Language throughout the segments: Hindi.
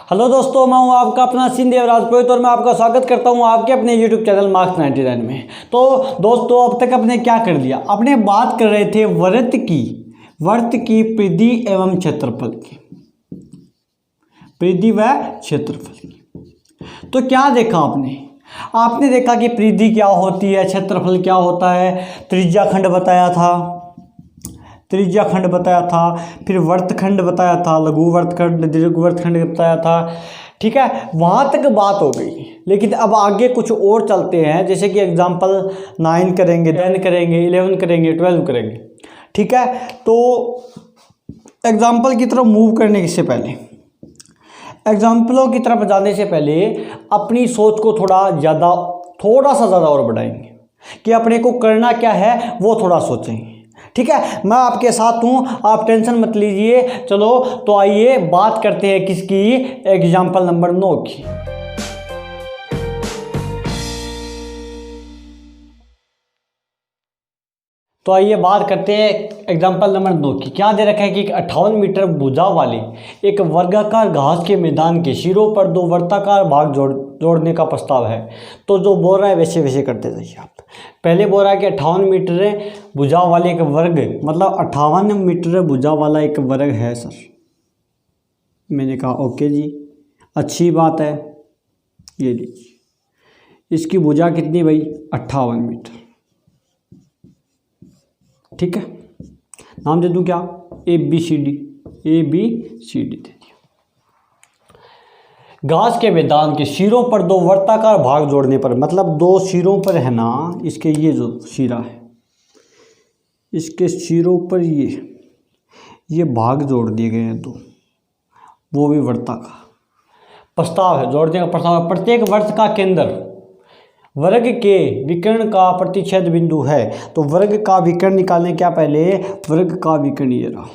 हेलो दोस्तों, मैं हूं आपका अपना देवराज पुरोहित और मैं आपका स्वागत करता हूं आपके अपने यूट्यूब चैनल मार्क्स 99 में। तो दोस्तों, अब तक अपने क्या कर लिया, अपने बात कर रहे थे वर्त की परिधि एवं क्षेत्रफल की, परिधि व क्षेत्रफल की। तो क्या देखा आपने देखा कि परिधि क्या होती है, क्षेत्रफल क्या होता है, त्रिज्या खंड बताया था, फिर वर्तखंड बताया था, लघु वर्तखंड, दीर्घ वर्तखंड बताया था। ठीक है, वहाँ तक बात हो गई। लेकिन अब आगे कुछ और चलते हैं, जैसे कि एग्जांपल 9 करेंगे, 10 करेंगे, 11 करेंगे, 12 करेंगे। ठीक है, तो एग्जांपल की तरफ मूव करने से पहले, एग्जाम्पलों की तरफ जाने से पहले अपनी सोच को थोड़ा सा ज़्यादा और बढ़ाएंगे कि अपने को करना क्या है वो थोड़ा सोचेंगे। ठीक है, मैं आपके साथ हूँ, आप टेंशन मत लीजिए। चलो तो आइए बात करते हैं किसकी, एग्जाम्पल नंबर 9 की। तो आइए बात करते हैं एग्जाम्पल नंबर 2 की। क्या दे रखा है कि 58 मीटर भुजा वाली एक वर्गाकार घास के मैदान के सिरों पर 2 वर्ताकार भाग जोड़ने का प्रस्ताव है। तो जो बोल रहा है वैसे वैसे करते जाइए आप। पहले बोल रहा है कि 58 मीटर भुजा वाले एक वर्ग, मतलब 58 मीटर भुजा वाला एक वर्ग है सर। मैंने कहा ओके जी, अच्छी बात है। ये लीजिए, इसकी भुजा कितनी भाई, 58 मीटर। ठीक है, नाम दे दूं क्या, ABCD दे दिया। घास के मैदान के सिरों पर 2 वर्ताकार भाग जोड़ने पर, मतलब 2 सिरों पर है ना, इसके ये जो सिरा है, इसके सिरों पर ये भाग जोड़ दिए गए हैं 2, वो भी वर्ताकार। प्रस्ताव है, जोड़ने का प्रस्ताव है। प्रत्येक वर्त का केंद्र वर्ग के विकर्ण का प्रतिच्छेद बिंदु है। तो वर्ग का विकर्ण निकालने क्या, पहले वर्ग का विकर्ण ये रहा,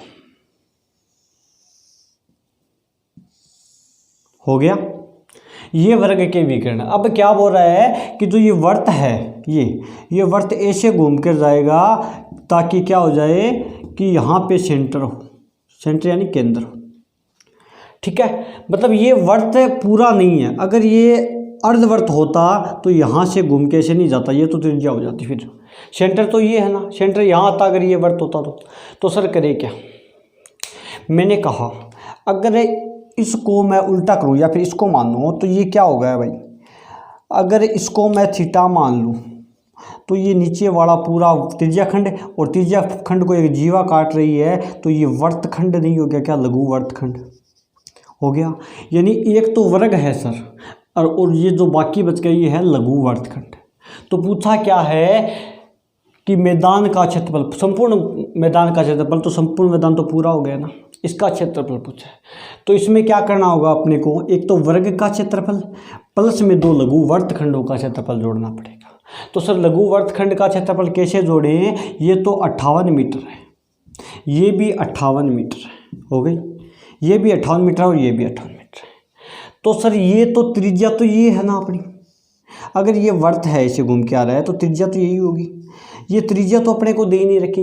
हो गया ये वर्ग के विकर्ण। अब क्या बोल रहा है कि जो ये वर्त है, ये वर्त ऐसे घूम कर जाएगा ताकि क्या हो जाए कि यहाँ पे सेंटर हो, सेंटर यानी केंद्र हो। ठीक है, मतलब ये वर्त पूरा नहीं है। अगर ये अर्धवर्त होता तो यहाँ से घूम के ऐसे नहीं जाता, ये तो त्रिज्या हो जाती। फिर सेंटर तो ये है ना, सेंटर यहाँ आता अगर ये वर्त होता तो सर करे क्या। मैंने कहा अगर इसको मैं उल्टा करूँ या फिर इसको मानो तो ये क्या हो गया भाई, अगर इसको मैं थीटा मान लूँ तो ये नीचे वाला पूरा त्रिज्या खंड, और त्रिज्या खंड को एक जीवा काट रही है, तो ये वर्तखंड नहीं हो गया क्या, लघु वर्तखंड हो गया। यानी एक तो वर्ग है सर, और ये जो बाकी बच गई है लघु वर्तखंड। तो पूछा क्या है कि मैदान का क्षेत्रफल, संपूर्ण मैदान का क्षेत्रफल, तो संपूर्ण मैदान तो पूरा हो गया ना, इसका क्षेत्रफल पूछा है। तो इसमें क्या करना होगा अपने को, एक तो वर्ग का क्षेत्रफल प्लस में 2 लघु वर्तखंडों का क्षेत्रफल जोड़ना पड़ेगा। तो सर लघु वर्तखंड का क्षेत्रफल कैसे जोड़ें, ये तो 58 मीटर है, ये भी 58 मीटर है, हो गई, ये भी 58 मीटर और ये भी 58 मीटर है। तो सर ये तो त्रिज्या तो ये है ना अपनी, अगर ये वर्त है ऐसे घूम के आ रहा है तो त्रिज्या तो यही होगी। ये त्रिज्या तो अपने को दे ही नहीं रखी,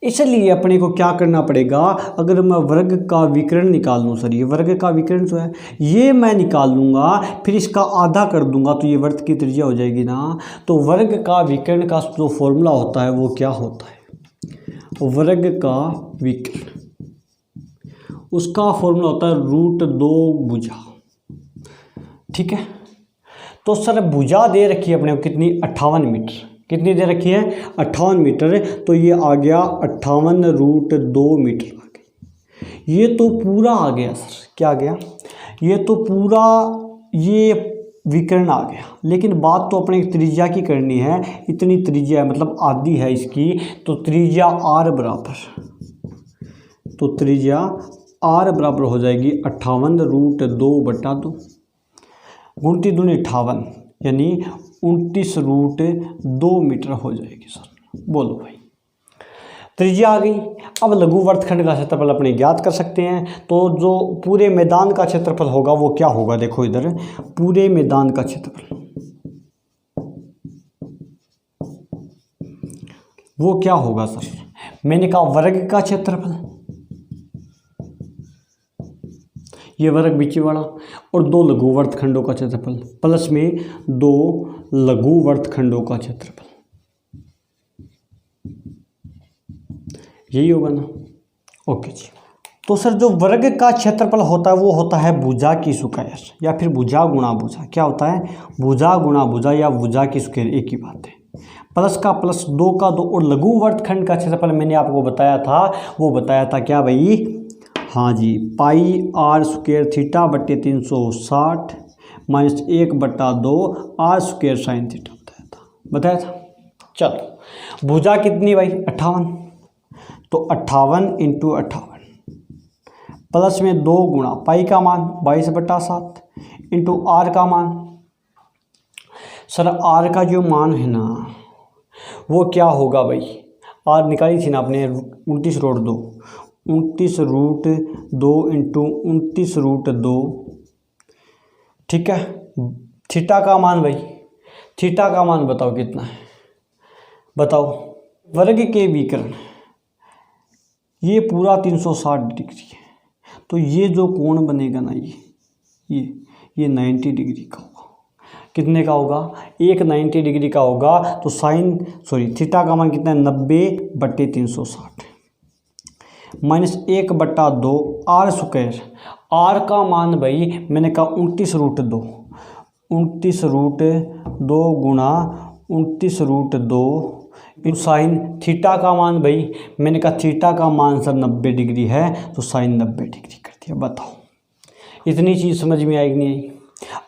इसलिए अपने को क्या करना पड़ेगा, अगर मैं वर्ग का विकर्ण निकाल लूँ सर, ये वर्ग का विकर्ण जो है ये मैं निकाल लूँगा, फिर इसका आधा कर दूंगा तो ये वर्त की त्रिज्या हो जाएगी ना। तो वर्ग का विकर्ण का जो फॉर्मूला होता है वो क्या होता है, वर्ग का विकर्ण, उसका फॉर्मूला होता है √2 भुजा। ठीक है, तो सर भुजा दे रखी है अपने को कितनी, 58 मीटर। कितनी दे रखी है, 58 मीटर। तो ये आ गया 58√2 मीटर आ गई। ये तो पूरा आ गया सर, क्या आ गया, ये तो पूरा ये विकर्ण आ गया। लेकिन बात तो अपने त्रिज्या की करनी है, इतनी त्रिज्या है, मतलब आधी है इसकी, तो त्रिज्या r बराबर, तो त्रिज्या r बराबर हो जाएगी 58√2/2, 29 दूनी 58, यानी 29√2 मीटर हो जाएगी सर। बोलो भाई, त्रिज्या आ गई। अब लघु वर्तखंड का क्षेत्रफल अपने ज्ञात कर सकते हैं। तो जो पूरे मैदान का क्षेत्रफल होगा वो क्या होगा, देखो इधर, पूरे मैदान का क्षेत्रफल वो क्या होगा सर, मैंने कहा वर्ग का क्षेत्रफल, ये वर्ग बीच वाला, और 2 लघु वर्तखंडों का क्षेत्रफल प्लस में 2 लघु वर्तखंडों का क्षेत्रफल, यही होगा ना। ओके जी। तो सर जो वर्ग का क्षेत्रफल होता है वो होता है भुजा की स्क्वायर या फिर भुजा गुणा भुजा। क्या होता है? भुजा गुणा भुजा या भुजा की स्क्वायर, एक ही बात है। प्लस का प्लस, 2 का 2, और लघु वर्तखंड का क्षेत्रफल मैंने आपको बताया था, वो बताया था क्या भाई? हाँ जी, पाई आर स्क्वायर थीटा बट्टे 360 minus 1/2 r square sine theta बताया था। चलो भुजा कितनी भाई? 58, तो 58 × 58 प्लस में 2 गुणा पाई का मान 22/7 इंटू आर का मान। सर आर का जो मान है ना वो क्या होगा भाई? आर निकाली थी ना आपने, 29√2, 29√2 इंटू 29√2, ठीक है। थीटा का मान भाई, थीटा का मान बताओ कितना है? बताओ। वर्ग के विकर्ण ये पूरा 360 डिग्री है, तो ये जो कोण बनेगा ना ये 90 डिग्री का होगा। कितने का होगा? एक 90 डिग्री का होगा। तो थीटा का मान कितना है? 90/360 माइनस 1/2 आर स्क्वायर। आर का मान भाई मैंने कहा 29√2, 29√2 गुणा 29√2 साइन। थीटा का मान भाई मैंने कहा थीटा का मान सर 90 डिग्री है, तो साइन 90 डिग्री कर दिया। बताओ इतनी चीज़ समझ में आएगी नहीं आई?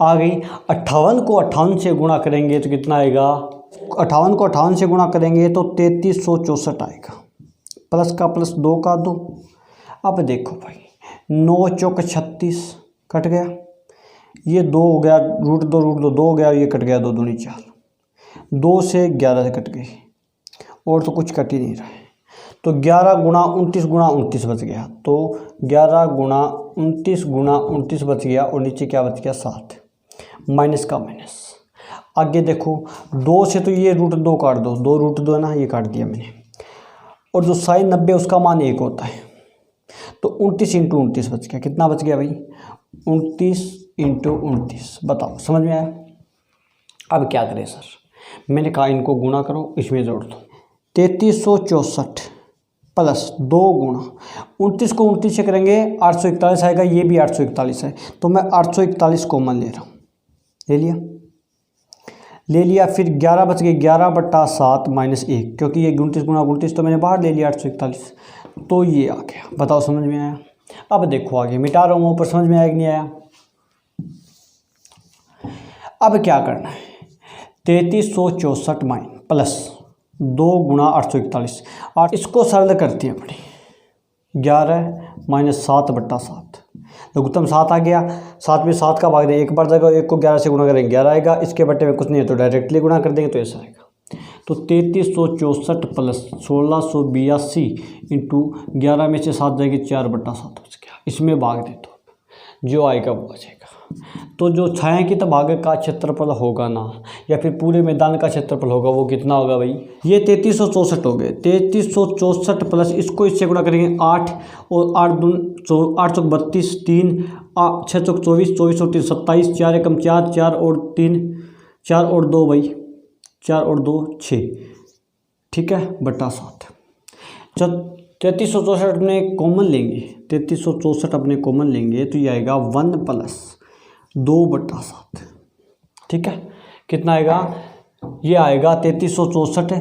आ गई। 58 को 58 से गुणा करेंगे तो कितना आएगा? 58 को 58 से गुणा करेंगे तो 3364 आएगा। प्लस का प्लस 2 का 2। अब देखो भाई 9 चौक 36 कट गया, ये 2 हो गया, √2 2 हो गया, ये कट गया 2 दूनी 4, 2 से 11 से कट गई, और तो कुछ कट ही नहीं रहा है। तो 11 गुणा 29 बच गया, तो 11 गुणा 29 बच गया, और नीचे क्या बच गया? 7। माइनस का माइनस। आगे देखो 2 से तो ये √2 काट दो, 2√2 है ना, ये काट दिया मैंने। और जो साइन 90 उसका मान 1 होता है, तो 29 × 29 बच गया। कितना बच गया भाई? 29 × 29। बताओ समझ में आया? अब क्या करें सर? मैंने कहा इनको गुणा करो, इसमें जोड़ दो। 3364 प्लस 2 गुणा 29 को 29 से करेंगे 841 आएगा, ये भी 841 है, तो मैं 841 कॉमन ले रहा हूँ। ले लिया। फिर 11 बच गई, 11/7 माइनस 1, क्योंकि ये 29 गुणा 29 तो मैंने बाहर ले लिया 841, तो ये आ गया। बताओ समझ में आया? अब देखो आगे मिटा रहा हूँ, ऊपर समझ में आया कि नहीं आया? अब क्या करना है? 3364 माइन प्लस 2 गुणा 841, और इसको सरल करते हैं अपनी। 11 माइनस 7/7, लघुत्तम 7 आ गया। 7 में 7 का भाग दें, 1 बार जाएगा, 1 को 11 से गुणा करेंगे 11 आएगा, इसके बट्टे में कुछ नहीं है तो डायरेक्टली गुणा कर देंगे तो ऐसा आएगा। तो 3364 प्लस 1682 इंटू 11 में से 7 जाएगी, 4/7 बच गया। इसमें भाग दे तो जो आएगा वो आ जाएगा। तो जो छायांकित भाग का क्षेत्रफल होगा ना, या फिर पूरे मैदान का क्षेत्रफल होगा, वो कितना होगा भाई? ये 3364 हो गए। 3364 प्लस इसको इससे गुणा करेंगे 8, और 8 चौक 32, 3 6 चौक 24, 24 और 3 27, 4 एकम 4, 4 और 3 4 और 2 भाई, 4 और 2 6, ठीक है, /7। जब 3364 अपने कॉमन लेंगे, 3364 अपने कॉमन लेंगे तो ये आएगा 1 + 2/7, ठीक है। कितना आएगा? ये आएगा 3364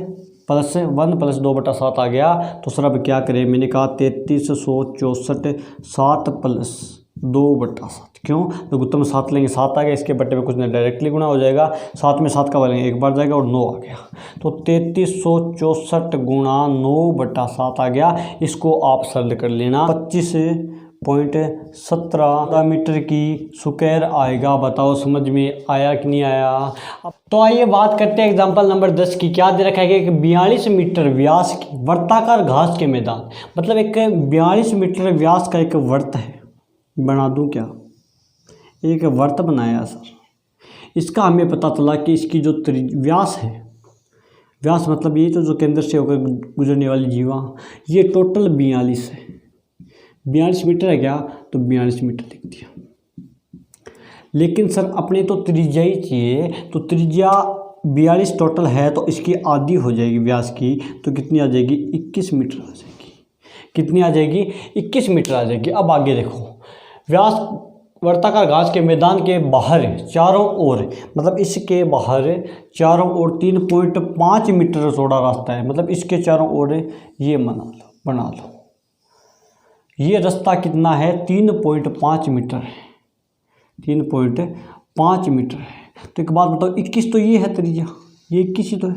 प्लस 1 + 2/7 आ गया। तो सर अब क्या करें? मैंने कहा 3364 7 + 2/7, क्यों? तो लघुत्तम 7 लेंगे, 7 आ गया, इसके बट्टे में कुछ नहीं, डायरेक्टली गुणा हो जाएगा। 7 में 7 का लेंगे, 1 बार जाएगा, और 9 आ गया। तो 3364 गुणा 9/7 आ गया। इसको आप सरल कर लेना, 25.17 मीटर की स्क्वायर आएगा। बताओ समझ में आया कि नहीं आया? तो आइए बात करते हैं एग्जांपल नंबर 10 की। क्या दे रखा है कि 42 मीटर व्यास की वर्ताकार घास के मैदान, मतलब एक 42 मीटर व्यास का एक वर्त है। बना दूं क्या? एक वर्त बनाया सर। इसका हमें पता चला कि इसकी जो व्यास है, व्यास मतलब ये जो केंद्र से होकर गुजरने वाली जीवा, ये टोटल 42 है। 42 मीटर है क्या? तो 42 मीटर लिख दिया। लेकिन सर अपने तो त्रिज्या ही चाहिए, तो त्रिज्या 42 टोटल है तो इसकी आधी हो जाएगी व्यास की, तो कितनी आ जाएगी 21 मीटर आ जाएगी। कितनी आ जाएगी 21 मीटर आ जाएगी। अब आगे देखो, व्यास वर्ताकार घास के मैदान के बाहर चारों ओर, मतलब इसके बाहर चारों ओर 3.5 मीटर चौड़ा रास्ता है, मतलब इसके चारों ओर ये बना लो। ये रास्ता कितना है 3.5 मीटर है, 3.5 मीटर है। तो एक बात बताओ, 21 तो ये है त्रिज्या, ये 21 ही तो है,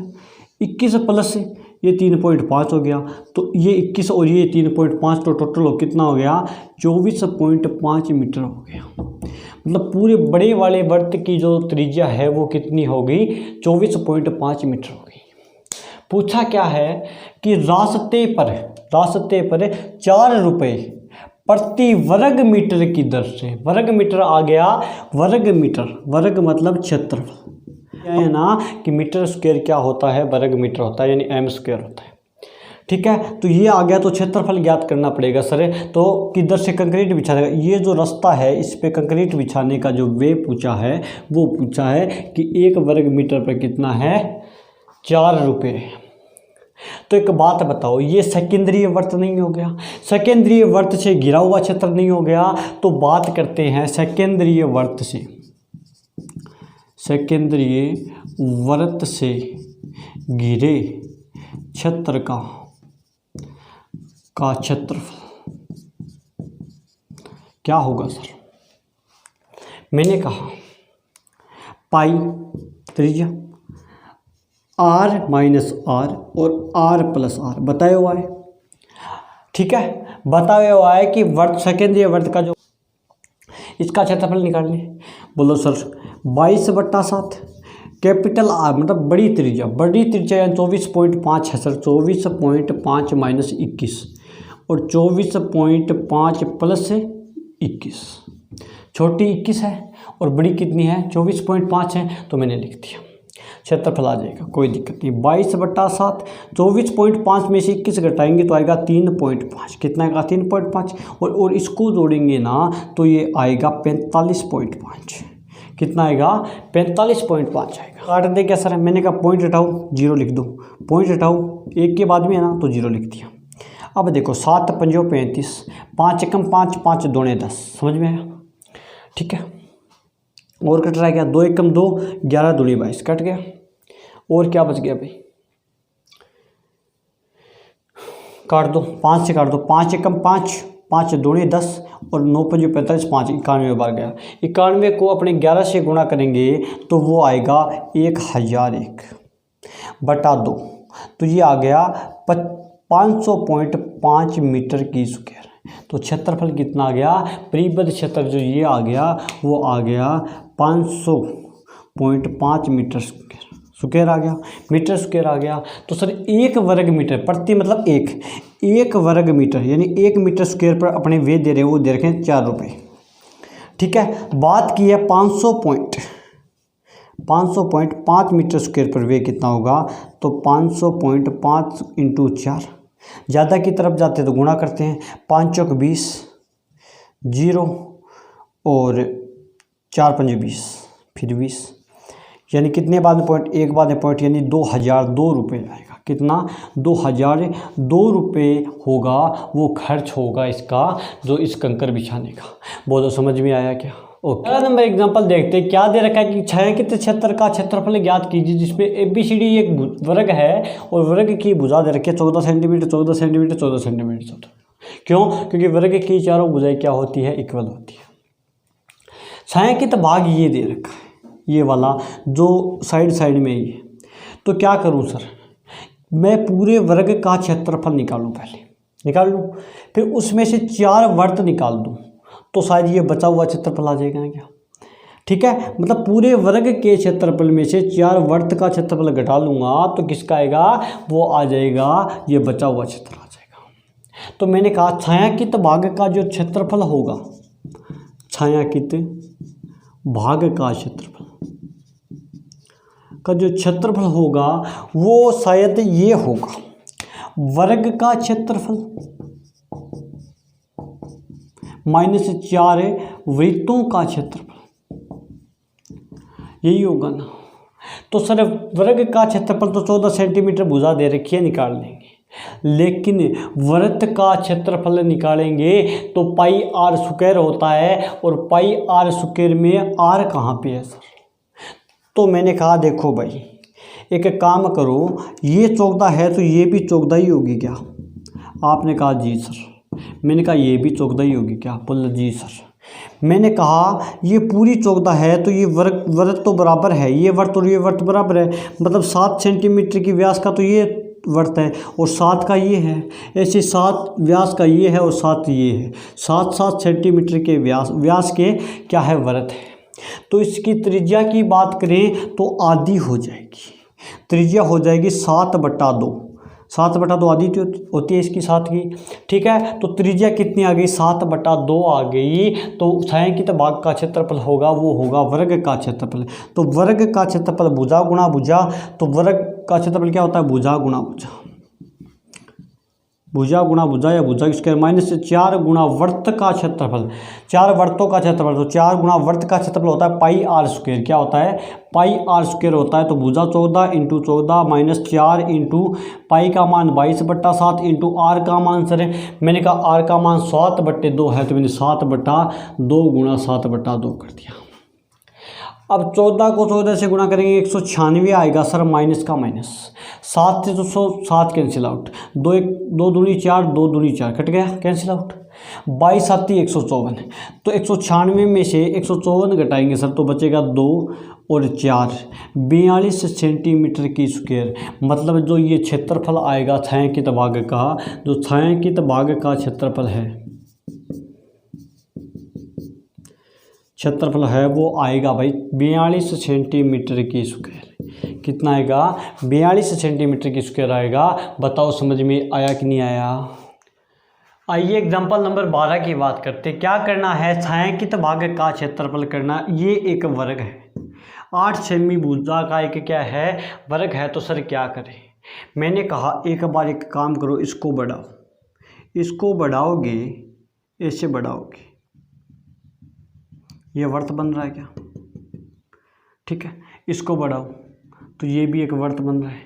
21 प्लस ये 3.5 हो गया, तो ये 21 और ये 3.5 तो टोटल हो कितना हो गया 24.5 मीटर हो गया। मतलब पूरे बड़े वाले वर्त की जो त्रिज्या है वो कितनी होगी 24.5 मीटर होगी। पूछा क्या है कि रास्ते पर 4 रुपये प्रति वर्ग मीटर की दर से, वर्ग मीटर आ गया, वर्ग मतलब क्षेत्रफल है ना, कि मीटर स्क्वायर क्या होता है वर्ग मीटर होता है, यानी m स्क्वायर होता है। ठीक है, तो ये आ गया, तो क्षेत्रफल ज्ञात करना पड़ेगा सर। तो किधर से कंक्रीट बिछाएगा, ये जो रास्ता है इस पे कंक्रीट बिछाने का जो वे पूछा है वो पूछा है कि 1 वर्ग मीटर पर कितना है 4 रुपये। तो एक बात बताओ, ये सेकेंद्रीय वर्त नहीं हो गया, सेकेंद्रीय वर्त से घिरा हुआ क्षेत्र नहीं हो गया। तो बात करते हैं सेकेंद्रीय वर्त से, सेकेंद्रीय वर्त से घिरे क्षेत्र का क्षेत्रफल क्या होगा सर। मैंने कहा पाई त्रिज्या, r माइनस आर और r प्लस आर बताया हुआ है। ठीक है, बताया हुआ है कि वर्त सेकेंद्रीय वर्त का जो इसका क्षेत्रफल निकालने। बोलो सर 22/7 कैपिटल आर मतलब बड़ी त्रिज्या यानी 24.5 है सर, 24.5 माइनस 21 और 24.5 प्लस 21, छोटी 21 है और बड़ी कितनी है 24.5 है, तो मैंने लिख दिया क्षेत्रफल आ जाएगा, कोई दिक्कत नहीं। 22/7 24.5 में से 21 घटाएंगे तो आएगा 3.5, कितना आएगा 3.5 और इसको जोड़ेंगे ना तो ये आएगा 45.5, कितना आएगा 45.5 आएगा। काट दे क्या सर, मैंने कहा पॉइंट हटाओ 0 लिख दो, पॉइंट हटाओ एक के बाद में है ना तो 0 लिख दिया। अब देखो 7 पंजों 35, 5 एकम 5, 5 दूने 10, समझ में आया। ठीक है, और कट रहा क्या 2 एकम 2, 11 दूनी 22 कट गया। और क्या बच गया भाई, काट दो 5 से काट दो, 5 एकम 5, 5 दूनी 10 और 9 पंजे 45, 5 91 बार गया। 91 को अपने 11 से गुणा करेंगे तो वो आएगा 1001 बटा 2, तो ये आ गया 500.5 मीटर की स्क्वायर। तो क्षेत्रफल कितना आ गया, परिबद्ध क्षेत्र जो ये आ गया वो आ गया 500.5 मीटर स्क्वायर आ गया, मीटर स्क्वायर आ गया। तो सर 1 वर्ग मीटर प्रति मतलब 1 वर्ग मीटर यानी 1 मीटर स्क्वायर पर अपने वे दे रहे हैं, वो दे रखे हैं 4 रुपये। ठीक है, बात की है 500.5 मीटर स्क्वायर पर वे कितना होगा, तो 500.5 × 4, ज़्यादा की तरफ जाते तो गुणा करते हैं, 5 चौक 20, 0 और 4 पंजे 20, फिर 20 यानी कितने बाद में पॉइंट, एक बाद में पॉइंट यानी 2002 रुपये आएगा। कितना 2002 रुपये होगा वो खर्च होगा इसका, जो इस कंकर बिछाने का। बोलो समझ में आया क्या। ओके, अगला नंबर एग्जांपल देखते हैं। क्या दे रखा है कि छायांकित क्षेत्र का क्षेत्रफल ज्ञात कीजिए, जिसमें ABCD एक वर्ग है और वर्ग की भुजा दे रखी है 14 सेंटीमीटर 14 सेंटीमीटर 14 सेंटीमीटर 14। क्यों, क्योंकि वर्ग की चारों भुजाएं क्या होती है, इक्वल होती है। छायांकित भाग ये दे रखा है, ये वाला जो साइड में ये, तो क्या करूँ सर, मैं पूरे वर्ग का क्षेत्रफल निकालूँ, पहले निकाल लूँ, फिर उसमें से 4 वर्त निकाल दूँ तो शायद ये बचा हुआ क्षेत्रफल आ जाएगा ना क्या। ठीक है, मतलब पूरे वर्ग के क्षेत्रफल में से 4 वर्त का क्षेत्रफल घटा लूँगा तो किसका आएगा, वो आ जाएगा ये बचा हुआ क्षेत्र आ जाएगा। तो मैंने कहा छायांकित भाग का जो क्षेत्रफल होगा, छायांकित भाग का क्षेत्रफल होगा वो शायद ये होगा वर्ग का क्षेत्रफल -4 वृत्तों का क्षेत्रफल, यही होगा ना। तो सर वर्ग का क्षेत्रफल तो 14 सेंटीमीटर भुजा दे रखी है, निकाल लेंगे, लेकिन वृत्त का क्षेत्रफल निकालेंगे तो पाई आर स्क्वायर होता है, और पाई आर स्क्वायर में आर कहाँ पे है सर। तो मैंने कहा देखो भाई एक काम करो, ये 14 है तो ये भी 14 ही होगी क्या। आपने कहा जी सर। मैंने कहा ये भी 14 ही होगी क्या। बोला जी सर। मैंने कहा ये पूरी 14 है तो ये वर्ग तो बराबर है, ये वर्त और ये वर्त बराबर है, मतलब 7 सेंटीमीटर की व्यास का तो ये वर्त है और 7 का ये है, ऐसे 7 व्यास का ये है और 7 ये है, 7 सेंटीमीटर के व्यास के क्या है वर्त है। तो इसकी त्रिज्या की बात करें तो आधी हो जाएगी, त्रिज्या हो जाएगी 7/2, 7/2 आधी होती है इसकी 7 की, ठीक है। तो त्रिज्या कितनी आ गई, 7/2 आ गई। तो छायांकित भाग का क्षेत्रफल होगा वो होगा वर्ग का क्षेत्रफल। तो वर्ग का क्षेत्रफल भुजा गुणा भुजा, तो वर्ग का क्षेत्रफल क्या होता है, भुजा गुणा भुजा, भुजा गुणा भुजा या भुजा स्क्वायर -4 गुणा वर्त का क्षेत्रफल, 4 वर्तों का क्षेत्रफल, तो 4 गुणा वर्त का क्षेत्रफल होता है पाई आर स्क्वायर, क्या होता है पाई आर स्क्वायर होता है। तो भुजा 14 × 14 -4 इंटू पाई का मान 22/7 इंटू आर का मान सर मैंने कहा आर का मान 7/2 है, तो मैंने 7/2 गुणा 7/2 कर दिया। अब 14 को 14 से गुणा करेंगे 196 आएगा सर, माइनस का माइनस, 7 से तो 7 कैंसिल आउट, 2 दूनी 4, 2 दूनी 4 कट गया कैंसिल आउट, 22 7 154। तो 196 में से 154 घटाएंगे सर तो बचेगा 2 और 4, 42 सेंटीमीटर की स्क्वायर। मतलब जो ये क्षेत्रफल आएगा छायांकित भाग का, जो छायांकित भाग का क्षेत्रफल है वो आएगा भाई 42 सेंटीमीटर की स्क्वायर। कितना आएगा, 42 सेंटीमीटर की स्क्वायर आएगा। बताओ समझ में आया कि नहीं आया। आइए एग्जांपल नंबर 12 की बात करते। क्या करना है, छायांकित भाग का क्षेत्रफल करना। ये एक वर्ग है, 8 सेमी भुजा का एक क्या है वर्ग है। तो सर क्या करें, मैंने कहा एक बार एक काम करो, इसको बढ़ाओ, इसको बढ़ाओगे ऐसे बढ़ाओगे, ये वर्त बन रहा है क्या, ठीक है। इसको बढ़ाओ तो ये भी एक वर्त बन रहा है।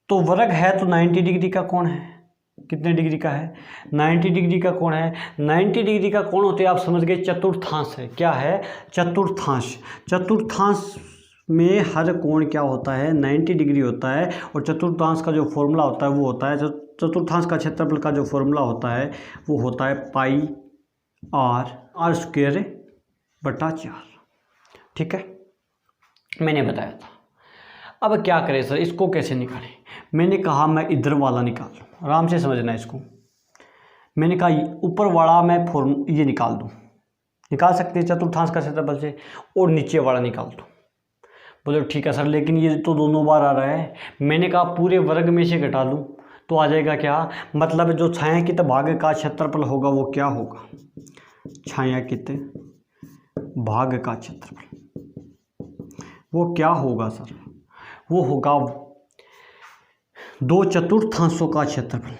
तो वर्ग है तो 90 डिग्री का कोण है, कितने डिग्री का है 90 डिग्री का कोण है। 90 डिग्री का कोण होते आप समझ गए चतुर्थांश है, क्या है चतुर्थांश। चतुर्थांश में हर कोण क्या होता है 90 डिग्री होता है। और चतुर्थांश का जो फॉर्मूला होता है वो होता है, चतुर्थांश का क्षेत्रफल का जो फॉर्मूला होता है वो होता है पाई आर स्क्वायर बटा 4, ठीक है, मैंने बताया था। अब क्या करें सर, इसको कैसे निकालें। मैंने कहा मैं इधर वाला निकाल लूँ, आराम से समझना इसको। मैंने कहा ऊपर वाला मैं ये निकाल दूँ, निकाल सकते हैं चतुर्थांश का क्षेत्रफल से, और नीचे वाला निकाल दूँ। बोले ठीक है सर, लेकिन ये तो दोनों बार आ रहा है। मैंने कहा पूरे वर्ग में से घटा दूँ तो आ जाएगा क्या, मतलब जो छायांकित भाग का क्षेत्रफल होगा वो क्या होगा, छायांकित भाग का क्षेत्रफल वो क्या होगा सर, वो होगा 2 चतुर्थांशों का क्षेत्रफल,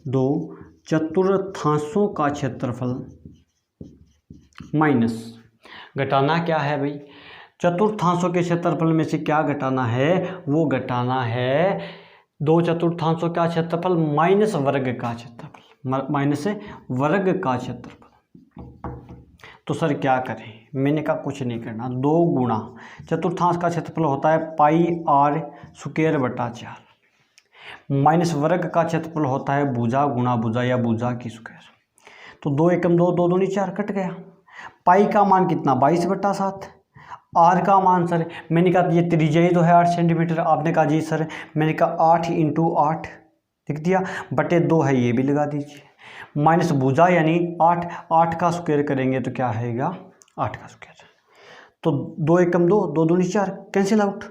2 चतुर्थांशों का क्षेत्रफल माइनस, घटाना क्या है भाई, चतुर्थांशों के क्षेत्रफल में से क्या घटाना है, वो घटाना है 2 चतुर्थांशों का क्षेत्रफल माइनस वर्ग का क्षेत्रफल, माइनस वर्ग का क्षेत्रफल। तो सर क्या करें, मैंने कहा कुछ नहीं करना, 2 गुणा चतुर्थांश का क्षेत्रफल होता है पाई आर स्क्वायर बटा 4, माइनस वर्ग का क्षेत्रफल होता है भुजा गुणा भुजा या भुजा की स्क्वायर। तो 2 एकम 2, 2 दूनी 4 कट गया। पाई का मान कितना 22/7, आर का मान सर मैंने कहा ये त्रिज्या ही तो है 8 सेंटीमीटर। आपने कहा जी सर, मैंने कहा 8 × 8 लिख दिया, बटे 2 है ये भी लगा दीजिए, माइनस भुजा यानी 8 का स्क्वायर करेंगे तो क्या आएगा 8 का स्क्वायर। तो 2 एकम 2, 2 दूनी 4 कैंसिल आउट,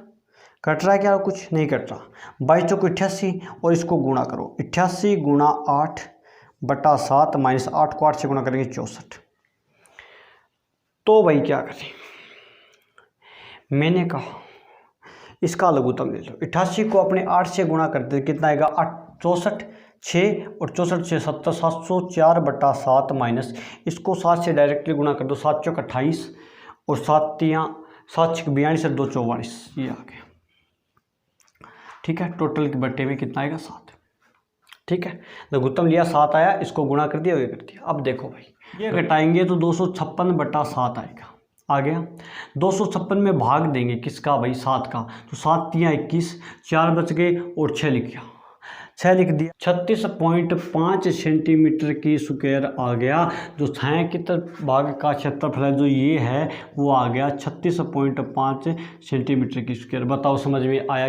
कट रहा है क्या, कुछ नहीं कट रहा। 22 चौको 88 और इसको गुणा करो, 88 × 8/7 माइनस 8 को 8 से गुणा करेंगे 64। तो भाई क्या करें, मैंने कहा इसका लघुत्तम ले लो, 88 को अपने 8 से गुणा करते कितना आएगा 64, 6 और 64 6 70 704/7 माइनस इसको 7 से डायरेक्टली गुणा कर दो, 7 चौक 28 और 7 6 42 और 2 44, ये आ गया। ठीक है, टोटल के बट्टे में कितना आएगा 7। ठीक है, लघुत्तम लिया 7 आया, इसको गुणा कर दिया, ये कर दिया। अब देखो भाई, ये घटाएंगे तो 256/7 आएगा, आ गया। 256 में भाग देंगे किसका भाई, 7 का, तो 7 3 21, 4 बच गए और 6 लिख दिया, 6 लिख दिया। 36.5 सेंटीमीटर की स्क्वायर आ गया। जो 6 की तरफ भाग का क्षेत्रफल है जो ये है वो आ गया 36.5 सेंटीमीटर की स्क्वायर। बताओ समझ में आया?